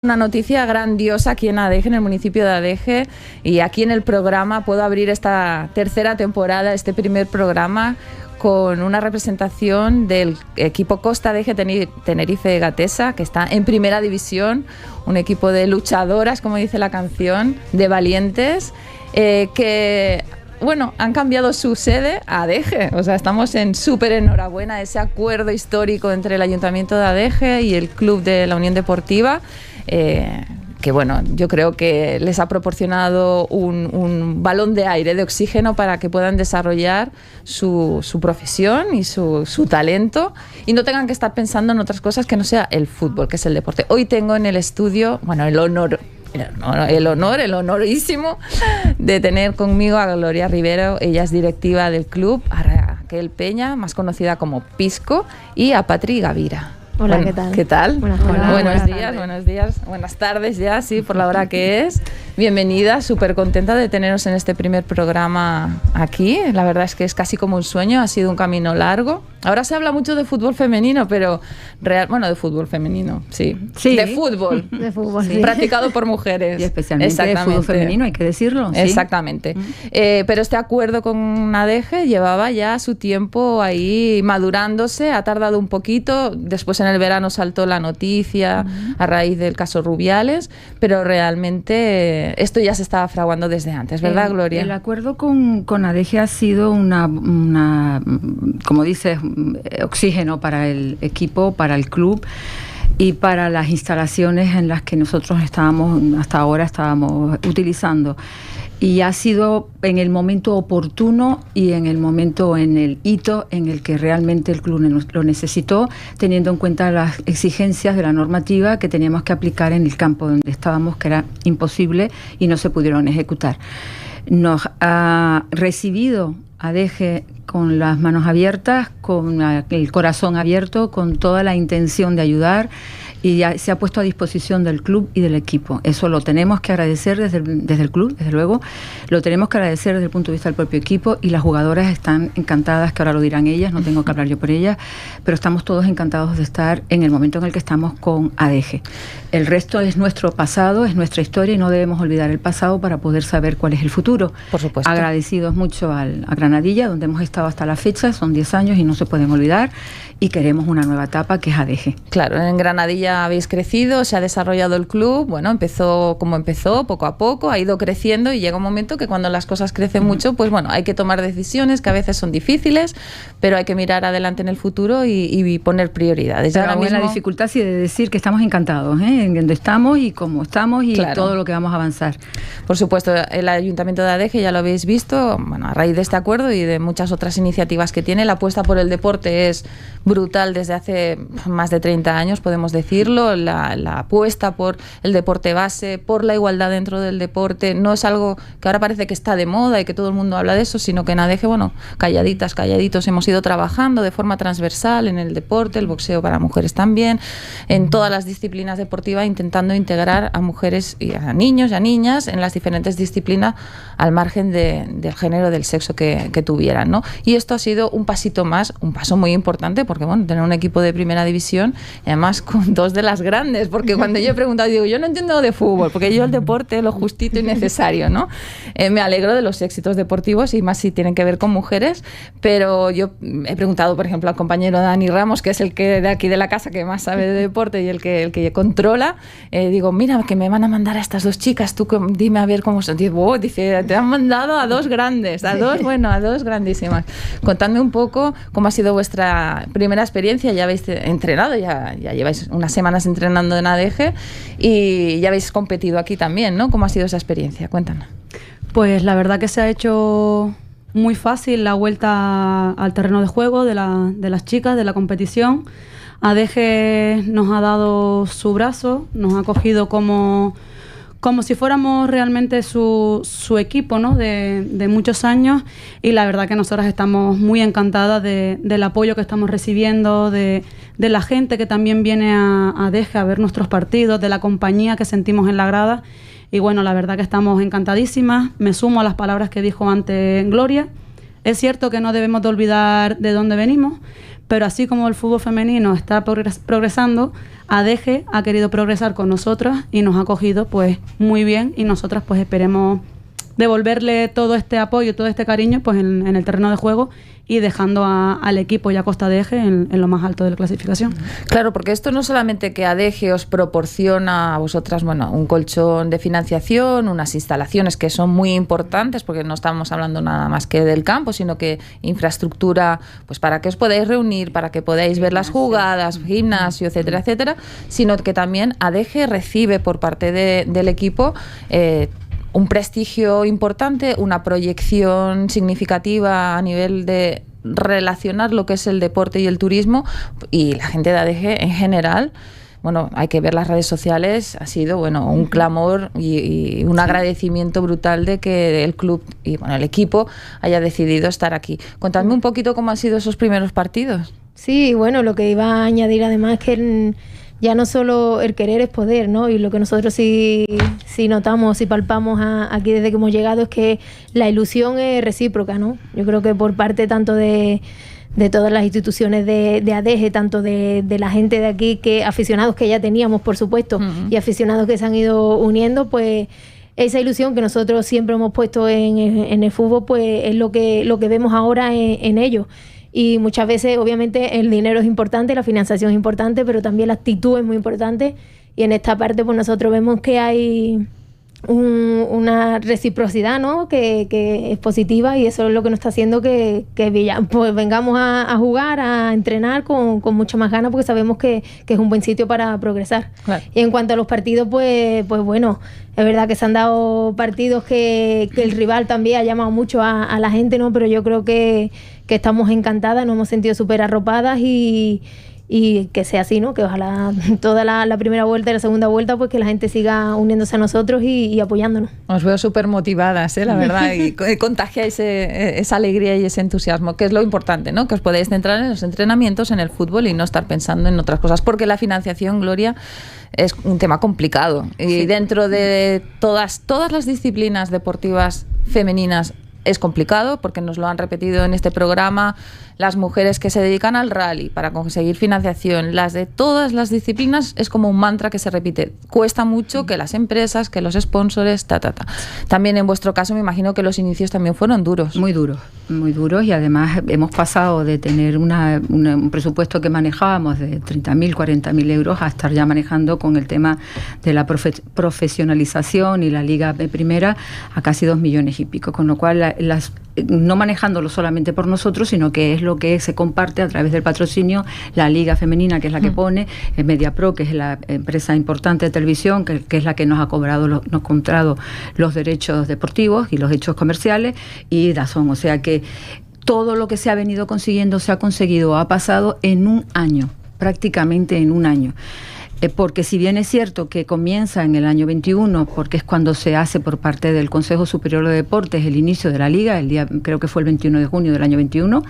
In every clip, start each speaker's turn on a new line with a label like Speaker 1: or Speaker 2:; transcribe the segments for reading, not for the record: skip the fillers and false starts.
Speaker 1: Una noticia grandiosa aquí en Adeje, en el municipio de Adeje, y aquí en el programa puedo abrir esta tercera temporada, este primer programa, con una representación del equipo Costa Adeje Tenerife Gatesa, que está en primera división, un equipo de luchadoras, como dice la canción, de valientes, que... Bueno, han cambiado su sede a Adeje, o sea, estamos en súper enhorabuena ese acuerdo histórico entre el Ayuntamiento de Adeje y el Club de la Unión Deportiva, que bueno, yo creo que les ha proporcionado un balón de aire, de oxígeno para que puedan desarrollar su profesión y su talento y no tengan que estar pensando en otras cosas que no sea el fútbol, que es el deporte. Hoy tengo en el estudio, bueno, el honorísimo de tener conmigo a Gloria Rivero. Ella es directiva del club, a Raquel Peña, más conocida como Pisco, y a Patri Gavira.
Speaker 2: Hola,
Speaker 1: bueno,
Speaker 2: ¿qué tal?
Speaker 1: ¿Qué tal?
Speaker 2: Buenos días,
Speaker 1: buenas tardes ya, sí, por la hora que es. Bienvenida, súper contenta de teneros en este primer programa aquí. La verdad es que es casi como un sueño, ha sido un camino largo. Ahora se habla mucho de fútbol femenino, pero de fútbol femenino, sí. De fútbol.
Speaker 2: De fútbol,
Speaker 1: sí.
Speaker 2: sí.
Speaker 1: Practicado por mujeres.
Speaker 3: Y especialmente de fútbol femenino, hay que decirlo. ¿Sí?
Speaker 1: Exactamente. Pero este acuerdo con Adeje llevaba ya su tiempo ahí madurándose, ha tardado un poquito. Después en el verano saltó la noticia a raíz del caso Rubiales, pero realmente esto ya se estaba fraguando desde antes, ¿verdad, Gloria?
Speaker 3: El acuerdo con Adeje ha sido una, como dices, oxígeno para el equipo, para el club y para las instalaciones en las que nosotros hasta ahora estábamos utilizando. Y ha sido en el momento oportuno y en el hito en el que realmente el club lo necesitó, teniendo en cuenta las exigencias de la normativa que teníamos que aplicar en el campo donde estábamos, que era imposible y no se pudieron ejecutar. Nos ha recibido Adeje con las manos abiertas, con el corazón abierto, con toda la intención de ayudar, y ya se ha puesto a disposición del club y del equipo. Eso lo tenemos que agradecer desde el club, desde luego, lo tenemos que agradecer desde el punto de vista del propio equipo, y las jugadoras están encantadas, que ahora lo dirán ellas, no tengo que hablar yo por ellas, pero estamos todos encantados de estar en el momento en el que estamos con Adeje. El resto es nuestro pasado, es nuestra historia, y no debemos olvidar el pasado para poder saber cuál es el futuro.
Speaker 1: Por supuesto.
Speaker 3: Agradecidos mucho a Granadilla, donde hemos estado hasta la fecha, son 10 años y no se pueden olvidar, y queremos una nueva etapa que es Adeje.
Speaker 1: Claro, en Granadilla habéis crecido, se ha desarrollado el club, bueno, empezó como empezó, poco a poco, ha ido creciendo, y llega un momento que cuando las cosas crecen mucho, pues bueno, hay que tomar decisiones que a veces son difíciles, pero hay que mirar adelante en el futuro y poner prioridades.
Speaker 3: Pero ahora mismo la dificultad sí de decir que estamos encantados, en donde estamos y cómo estamos y claro, todo lo que vamos a avanzar.
Speaker 1: Por supuesto, el Ayuntamiento de Adeje, ya lo habéis visto, bueno, a raíz de este acuerdo y de muchas otras iniciativas que tiene, la apuesta por el deporte es brutal desde hace más de 30 años, podemos decirlo. La apuesta por el deporte base, por la igualdad dentro del deporte, no es algo que ahora parece que está de moda y que todo el mundo habla de eso, sino que en Adeje, bueno, calladitos hemos ido trabajando de forma transversal en el deporte, el boxeo para mujeres también, en todas las disciplinas deportivas, intentando integrar a mujeres y a niños y a niñas en las diferentes disciplinas al margen del género, del sexo que tuvieran, ¿no? Y esto ha sido un pasito más, un paso muy importante, porque bueno, tener un equipo de primera división y además con dos de las grandes, porque cuando yo he preguntado, digo, yo no entiendo de fútbol, porque yo el deporte, lo justito y necesario, ¿no? Me alegro de los éxitos deportivos y más si tienen que ver con mujeres, pero yo he preguntado, por ejemplo, al compañero Dani Ramos, que es el que de aquí de la casa que más sabe de deporte y el que controla, digo, mira, que me van a mandar a estas dos chicas, tú dime a ver cómo son. Dice, te han mandado a dos grandes, a dos grandísimas. Contadme un poco cómo ha sido vuestra primera experiencia. Ya habéis entrenado, ya lleváis unas semanas entrenando en Adeje y ya habéis competido aquí también, ¿no? ¿Cómo ha sido esa experiencia? Cuéntanos.
Speaker 2: Pues la verdad que se ha hecho muy fácil la vuelta al terreno de juego de las chicas, de la competición. Adeje nos ha dado su brazo, nos ha cogido como si fuéramos realmente su equipo, ¿no? de muchos años, y la verdad que nosotras estamos muy encantadas del apoyo que estamos recibiendo, de la gente que también viene a Adeje a ver nuestros partidos, de la compañía que sentimos en la grada, y bueno, la verdad que estamos encantadísimas. Me sumo a las palabras que dijo antes Gloria. Es cierto que no debemos de olvidar de dónde venimos, pero así como el fútbol femenino está progresando, ADG ha querido progresar con nosotras y nos ha acogido pues muy bien, y nosotras pues esperemos devolverle todo este apoyo, todo este cariño pues en el terreno de juego, y dejando al equipo y a Costa de Eje en lo más alto de la clasificación.
Speaker 1: Claro, porque esto no solamente que ADG os proporciona a vosotras, bueno, un colchón de financiación, unas instalaciones que son muy importantes, porque no estamos hablando nada más que del campo, sino que infraestructura, pues para que os podáis reunir, para que podáis ver las jugadas, gimnasio, etcétera, etcétera, sino que también ADG recibe por parte del equipo un prestigio importante, una proyección significativa a nivel de relacionar lo que es el deporte y el turismo, y la gente de ADG en general. Bueno, hay que ver las redes sociales, ha sido bueno un clamor y un agradecimiento brutal de que el club y bueno el equipo haya decidido estar aquí. Contadme un poquito cómo han sido esos primeros partidos.
Speaker 4: Sí, bueno, lo que iba a añadir además es que ya no solo el querer es poder, ¿no? Y lo que nosotros sí notamos y palpamos aquí desde que hemos llegado es que la ilusión es recíproca, ¿no? Yo creo que por parte tanto de todas las instituciones de ADG, tanto de la gente de aquí, que aficionados que ya teníamos, por supuesto, y aficionados que se han ido uniendo, pues esa ilusión que nosotros siempre hemos puesto en el fútbol, pues es lo que vemos ahora en ellos. Y muchas veces, obviamente, el dinero es importante, la financiación es importante, pero también la actitud es muy importante. Y en esta parte, pues nosotros vemos que hay una reciprocidad, ¿no? Que es positiva, y eso es lo que nos está haciendo que pues vengamos a jugar, a entrenar con mucha más ganas, porque sabemos que es un buen sitio para progresar. Claro. Y en cuanto a los partidos, pues bueno, es verdad que se han dado partidos que el rival también ha llamado mucho a la gente, ¿no? Pero yo creo que estamos encantadas, nos hemos sentido súper arropadas, y que sea así, ¿no? Que ojalá toda la primera vuelta y la segunda vuelta, pues que la gente siga uniéndose a nosotros y apoyándonos.
Speaker 1: Os veo súper motivadas, la verdad, y contagiáis esa alegría y ese entusiasmo, que es lo importante, ¿no? Que os podéis centrar en los entrenamientos, en el fútbol, y no estar pensando en otras cosas, porque la financiación, Gloria, es un tema complicado. Y dentro de todas las disciplinas deportivas femeninas es complicado, porque nos lo han repetido en este programa las mujeres que se dedican al rally para conseguir financiación, las de todas las disciplinas, es como un mantra que se repite. Cuesta mucho que las empresas, que los sponsors, También en vuestro caso me imagino que los inicios también fueron duros.
Speaker 3: Muy duros, y además hemos pasado de tener un presupuesto que manejábamos de 30.000, 40.000 euros a estar ya manejando con el tema de la profesionalización y la Liga de Primera a casi 2 millones y pico, con lo cual no manejándolo solamente por nosotros, sino que es lo que se comparte a través del patrocinio, la Liga Femenina, que es la que pone, Mediapro, que es la empresa importante de televisión, que es la que nos ha comprado los derechos deportivos y los derechos comerciales, y DAZN. O sea que todo lo que se ha venido consiguiendo, se ha conseguido, ha pasado en un año, prácticamente en un año. Porque si bien es cierto que comienza en el año 21, porque es cuando se hace por parte del Consejo Superior de Deportes el inicio de la Liga, creo que fue el 21 de junio del año 21,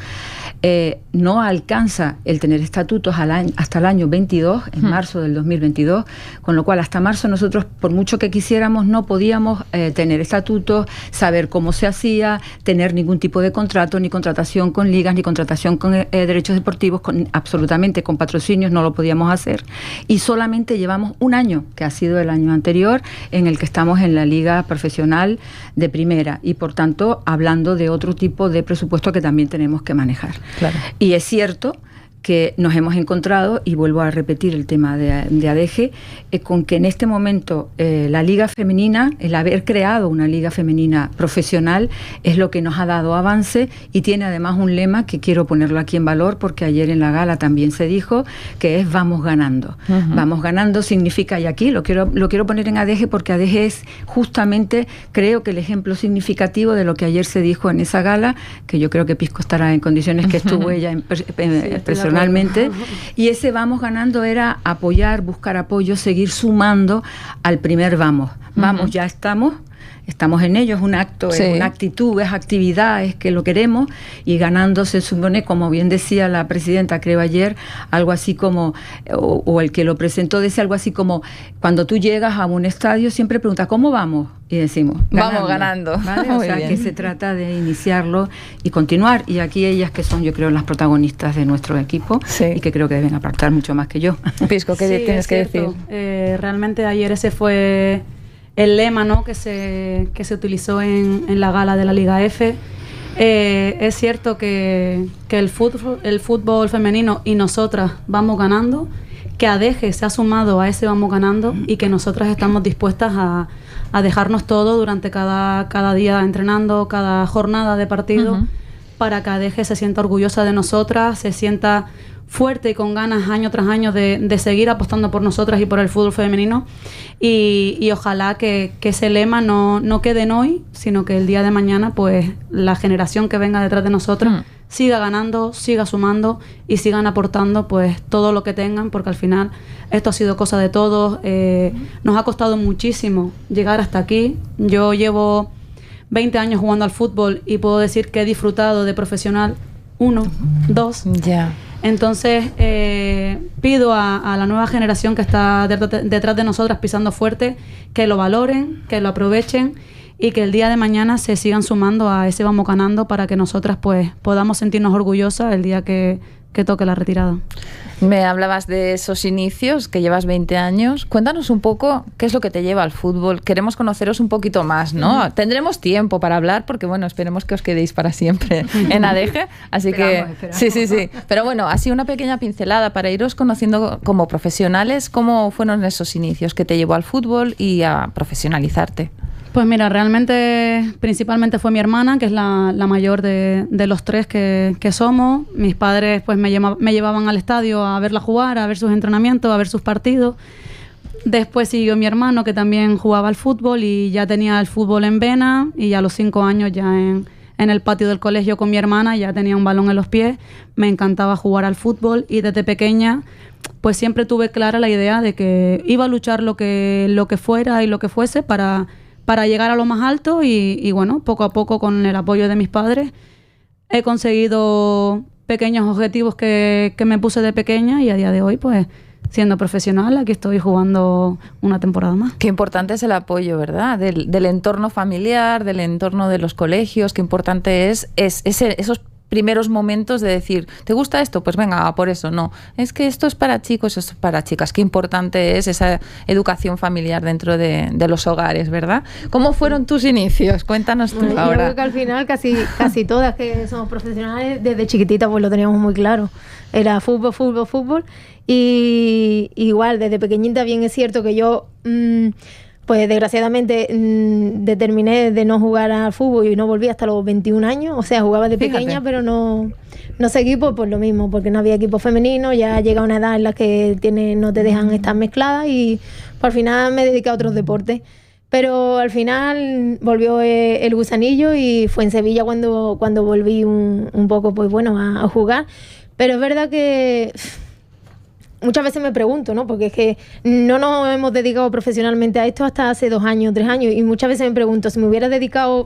Speaker 3: no alcanza el tener estatutos hasta el año 22, en marzo del 2022, con lo cual hasta marzo nosotros, por mucho que quisiéramos, no podíamos tener estatutos, saber cómo se hacía, tener ningún tipo de contrato, ni contratación con ligas, ni contratación con derechos deportivos, absolutamente con patrocinios no lo podíamos hacer, y solamente llevamos un año, que ha sido el año anterior, en el que estamos en la Liga Profesional de Primera, y por tanto hablando de otro tipo de presupuesto que también tenemos que manejar. Claro. Y es cierto que nos hemos encontrado, y vuelvo a repetir el tema de ADG, con que en este momento la Liga Femenina, el haber creado una Liga Femenina profesional, es lo que nos ha dado avance, y tiene además un lema que quiero ponerlo aquí en valor, porque ayer en la gala también se dijo, que es vamos ganando. Vamos ganando significa, y aquí lo quiero poner en ADG, porque ADG es justamente, creo que el ejemplo significativo de lo que ayer se dijo en esa gala, que yo creo que Pisco estará en condiciones, que estuvo ella personalmente, y ese vamos ganando era apoyar, buscar apoyo, seguir sumando al primer vamos Vamos, ya estamos en ello, es un acto, es una actitud, es actividad, es que lo queremos, y ganando se supone, como bien decía la presidenta, creo ayer, algo así como, o el que lo presentó decía algo así como, cuando tú llegas a un estadio siempre preguntas, ¿cómo vamos? Y decimos,
Speaker 1: vamos ganando.
Speaker 3: ¿Vale? O sea, que se trata de iniciarlo y continuar, y aquí ellas que son, yo creo, las protagonistas de nuestro equipo, y que creo que deben aportar mucho más que yo.
Speaker 1: Pisco, ¿qué tienes que decir?
Speaker 2: Realmente ayer ese fue el lema, ¿no?, que se utilizó en la gala de la Liga F. Es cierto que el fútbol femenino y nosotras vamos ganando, que ADEGE se ha sumado a ese vamos ganando, y que nosotras estamos dispuestas a dejarnos todo durante cada día entrenando, cada jornada de partido, para que ADEGE se sienta orgullosa de nosotras, se sienta fuerte y con ganas año tras año de seguir apostando por nosotras y por el fútbol femenino, y ojalá que ese lema no quede en hoy, sino que el día de mañana pues la generación que venga detrás de nosotras siga ganando, siga sumando y sigan aportando pues todo lo que tengan, porque al final esto ha sido cosa de todos. Nos ha costado muchísimo llegar hasta aquí. Yo llevo 20 años jugando al fútbol y puedo decir que he disfrutado de profesional 1, 2. Entonces pido a la nueva generación que está detrás de nosotras pisando fuerte, que lo valoren, que lo aprovechen, y que el día de mañana se sigan sumando a ese vamos ganando, para que nosotras pues podamos sentirnos orgullosas el día que toque la retirada.
Speaker 1: Me hablabas de esos inicios, que llevas 20 años. Cuéntanos un poco qué es lo que te lleva al fútbol. Queremos conoceros un poquito más, ¿no? Tendremos tiempo para hablar, porque bueno, esperemos que os quedéis para siempre en ADEGE. Así esperamos. Sí. Pero bueno, así una pequeña pincelada para iros conociendo como profesionales. ¿Cómo fueron esos inicios que te llevó al fútbol y a profesionalizarte?
Speaker 2: Pues mira, realmente principalmente fue mi hermana, que es la mayor de los tres que somos. Mis padres pues me llevaban al estadio a verla jugar, a ver sus entrenamientos, a ver sus partidos. Después siguió mi hermano, que también jugaba al fútbol y ya tenía el fútbol en vena, y ya a los 5 años ya en el patio del colegio con mi hermana ya tenía un balón en los pies. Me encantaba jugar al fútbol, y desde pequeña pues siempre tuve clara la idea de que iba a luchar lo que fuera y lo que fuese para llegar a lo más alto, y bueno, poco a poco, con el apoyo de mis padres, he conseguido pequeños objetivos que me puse de pequeña, y a día de hoy, pues, siendo profesional, aquí estoy jugando una temporada más.
Speaker 1: Qué importante es el apoyo, ¿verdad? Del entorno familiar, del entorno de los colegios. Qué importante es esos primeros momentos de decir, ¿te gusta esto? Pues venga, por eso. No, es que esto es para chicos, esto es para chicas. Qué importante es esa educación familiar dentro de los hogares, ¿verdad? ¿Cómo fueron tus inicios? Cuéntanos tú ahora.
Speaker 4: Yo creo que al final casi todas que somos profesionales, desde chiquititas pues lo teníamos muy claro. Era fútbol. Y igual, desde pequeñita, bien es cierto que yo... pues desgraciadamente determiné de no jugar al fútbol y no volví hasta los 21 años. O sea, jugaba de pequeña, pero no seguí por lo mismo, porque no había equipo femenino. Ya llega una edad en la que no te dejan estar mezcladas, y pues, al final me dediqué a otros deportes. Pero al final volvió el gusanillo, y fue en Sevilla cuando volví un poco pues bueno a jugar. Pero es verdad que... muchas veces me pregunto, ¿no? Porque es que no nos hemos dedicado profesionalmente a esto hasta hace 2 años, 3 años, y muchas veces me pregunto, si me hubiera dedicado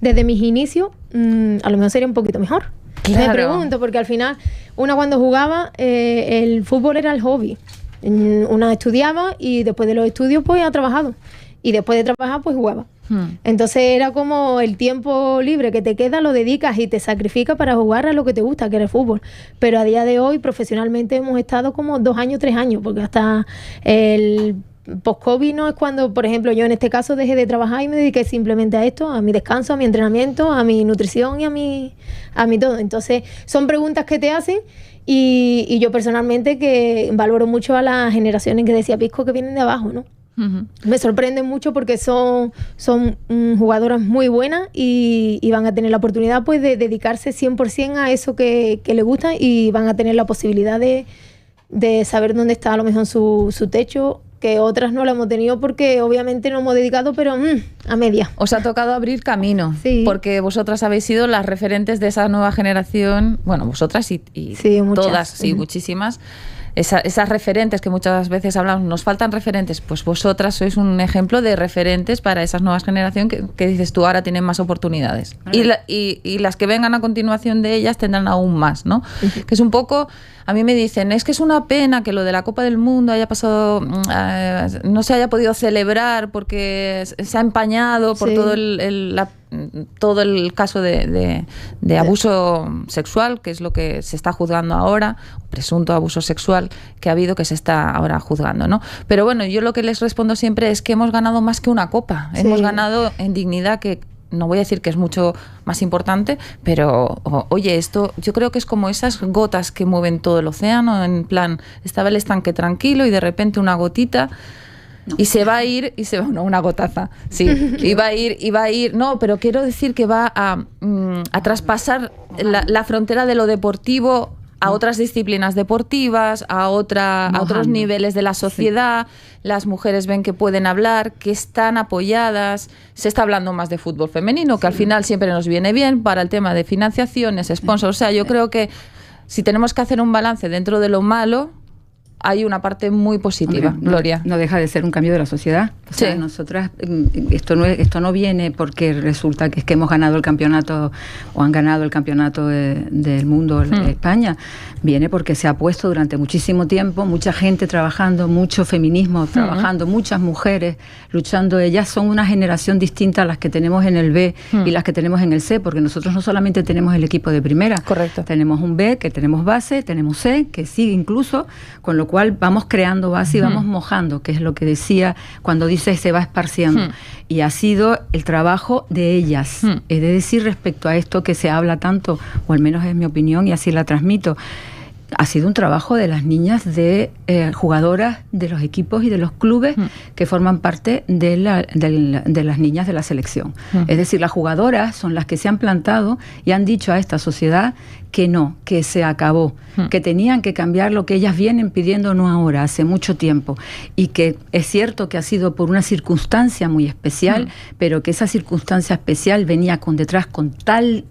Speaker 4: desde mis inicios, a lo mejor sería un poquito mejor. Claro. Me pregunto, porque al final, una cuando jugaba, el fútbol era el hobby. Una estudiaba, y después de los estudios, pues ha trabajado. Y después de trabajar, pues jugaba. Entonces era como el tiempo libre que te queda, lo dedicas y te sacrificas para jugar a lo que te gusta, que era el fútbol. Pero a día de hoy, profesionalmente, hemos estado como 2 años, 3 años, porque hasta el post-COVID no es cuando, por ejemplo, yo en este caso dejé de trabajar y me dediqué simplemente a esto, a mi descanso, a mi entrenamiento, a mi nutrición y a mi todo. Entonces son preguntas que te hacen, y yo personalmente que valoro mucho a las generaciones que decía Pisco, que vienen de abajo, ¿no? Me sorprenden mucho, porque son jugadoras muy buenas, y van a tener la oportunidad pues de dedicarse 100% a eso que les gusta, y van a tener la posibilidad de saber dónde está a lo mejor su techo, que otras no lo hemos tenido porque obviamente no hemos dedicado, pero a media.
Speaker 1: Os ha tocado abrir camino, sí, porque vosotras habéis sido las referentes de esa nueva generación, bueno, vosotras y sí, todas, sí, muchísimas. esas referentes que muchas veces hablamos, nos faltan referentes, pues vosotras sois un ejemplo de referentes para esas nuevas generaciones que dices tú, ahora tienen más oportunidades. Y las que vengan a continuación de ellas tendrán aún más, ¿no? Que es un poco... A mí me dicen, es que es una pena que lo de la Copa del Mundo haya pasado, no se haya podido celebrar porque se ha empañado por todo el caso de abuso sexual, que es lo que se está juzgando ahora, presunto abuso sexual que ha habido, que se está ahora juzgando, ¿no? Pero bueno, yo lo que les respondo siempre es que hemos ganado más que una copa, hemos ganado en dignidad, que no voy a decir que es mucho más importante, pero oye, esto yo creo que es como esas gotas que mueven todo el océano, en plan, estaba el estanque tranquilo y de repente una gotita y se va a ir, no, una gotaza, sí, y va a ir, no, pero quiero decir que va a traspasar la frontera de lo deportivo a otras disciplinas deportivas, a otros niveles de la sociedad. Las mujeres ven que pueden hablar, que están apoyadas. Se está hablando más de fútbol femenino, que al final siempre nos viene bien para el tema de financiaciones, sponsors. O sea, yo creo que si tenemos que hacer un balance dentro de lo malo, hay una parte muy positiva. Hombre, Gloria.
Speaker 3: No deja de ser un cambio de la sociedad. O sea, nosotras, esto no viene porque resulta que es que hemos ganado el campeonato o han ganado el campeonato del mundo España. Viene porque se ha puesto durante muchísimo tiempo, mucha gente trabajando, mucho feminismo trabajando, muchas mujeres luchando. Ellas son una generación distinta a las que tenemos en el B y las que tenemos en el C, porque nosotros no solamente tenemos el equipo de primera.
Speaker 1: Correcto.
Speaker 3: Tenemos un B, que tenemos base, tenemos C, que sigue incluso, con lo cual vamos creando base y vamos mojando, que es lo que decía cuando dice se va esparciendo. Y ha sido el trabajo de ellas. Es de decir, respecto a esto que se habla tanto, o al menos es mi opinión y así la transmito, ha sido un trabajo de las niñas, de jugadoras de los equipos y de los clubes que forman parte de las niñas de la selección. Es decir, las jugadoras son las que se han plantado y han dicho a esta sociedad que no, que se acabó, que tenían que cambiar lo que ellas vienen pidiendo no ahora, hace mucho tiempo, y que es cierto que ha sido por una circunstancia muy especial, pero que esa circunstancia especial venía detrás con tal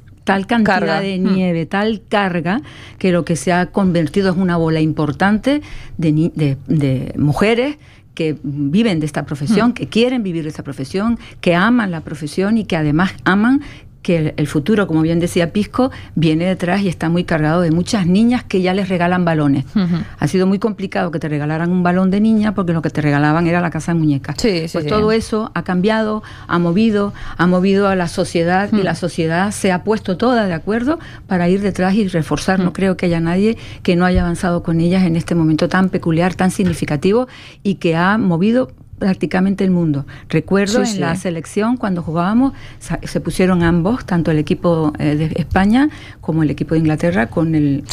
Speaker 3: cantidad de nieve, tal carga, que lo que se ha convertido es una bola importante de mujeres que viven de esta profesión, que quieren vivir de esta profesión, que aman la profesión y que además aman que el futuro, como bien decía Pisco, viene detrás y está muy cargado de muchas niñas que ya les regalan balones. Ha sido muy complicado que te regalaran un balón de niña porque lo que te regalaban era la casa de muñecas. Todo eso ha cambiado, ha movido a la sociedad y la sociedad se ha puesto toda de acuerdo para ir detrás y reforzar. No creo que haya nadie que no haya avanzado con ellas en este momento tan peculiar, tan significativo y que ha movido prácticamente el mundo. Recuerdo en la selección cuando jugábamos se pusieron ambos, tanto el equipo de España como el equipo de Inglaterra con el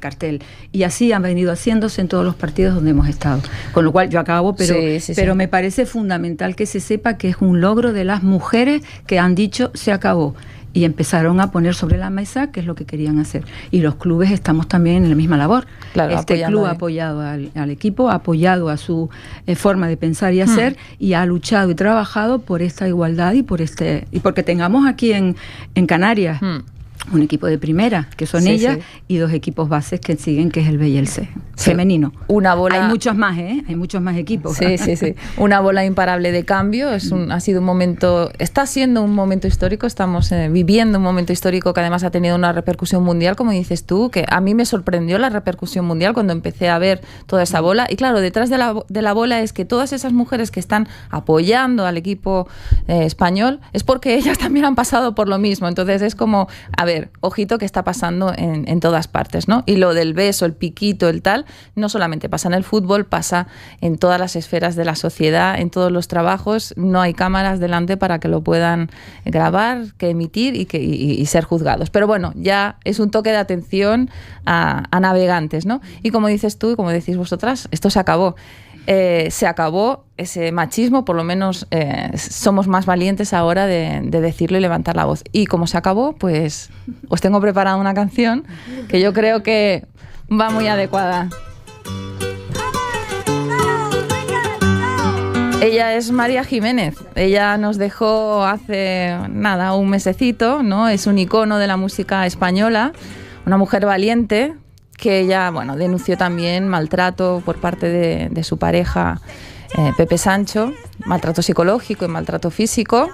Speaker 3: cartel, y así han venido haciéndose en todos los partidos donde hemos estado, con lo cual yo acabo, pero me parece fundamental que se sepa que es un logro de las mujeres que han dicho se acabó y empezaron a poner sobre la mesa qué es lo que querían hacer. Y los clubes estamos también en la misma labor. Claro, este club ha apoyado al equipo, ha apoyado a su forma de pensar y hacer, y ha luchado y trabajado por esta igualdad y porque tengamos aquí en Canarias un equipo de primera, que son ellas, y dos equipos bases que siguen, que es el B y el C, femenino.
Speaker 1: Una bola...
Speaker 3: Hay muchos más, hay muchos más equipos.
Speaker 1: Una bola imparable de cambio. Ha sido un momento, está siendo un momento histórico, estamos viviendo un momento histórico que además ha tenido una repercusión mundial, como dices tú, que a mí me sorprendió la repercusión mundial cuando empecé a ver toda esa bola. Y claro, detrás de la bola es que todas esas mujeres que están apoyando al equipo español es porque ellas también han pasado por lo mismo. Entonces es como, a ver, ojito que está pasando en todas partes, ¿no? Y lo del beso, el piquito, el tal, no solamente pasa en el fútbol, pasa en todas las esferas de la sociedad, en todos los trabajos. No hay cámaras delante para que lo puedan grabar, que emitir y ser juzgados. Pero bueno, ya es un toque de atención a navegantes, ¿no? Y como dices tú y como decís vosotras, esto se acabó. Se acabó ese machismo, por lo menos somos más valientes ahora de decirlo y levantar la voz. Y como se acabó, pues os tengo preparada una canción que yo creo que va muy adecuada. Ella es María Jiménez. Ella nos dejó hace un mesecito, ¿no? Es un icono de la música española, una mujer valiente que ella, bueno, denunció también maltrato por parte de su pareja, Pepe Sancho, maltrato psicológico y maltrato físico.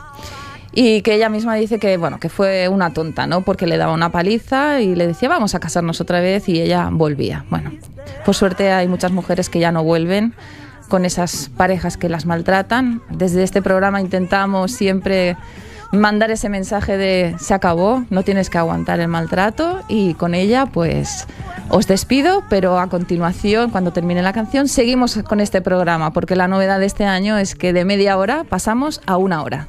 Speaker 1: Y que ella misma dice que, bueno, que fue una tonta, ¿no? Porque le daba una paliza y le decía, vamos a casarnos otra vez, y ella volvía. Bueno, por suerte hay muchas mujeres que ya no vuelven con esas parejas que las maltratan. Desde este programa intentamos siempre mandar ese mensaje de se acabó, no tienes que aguantar el maltrato, y con ella pues os despido, pero a continuación, cuando termine la canción, seguimos con este programa, porque la novedad de este año es que de media hora pasamos a 1 hora.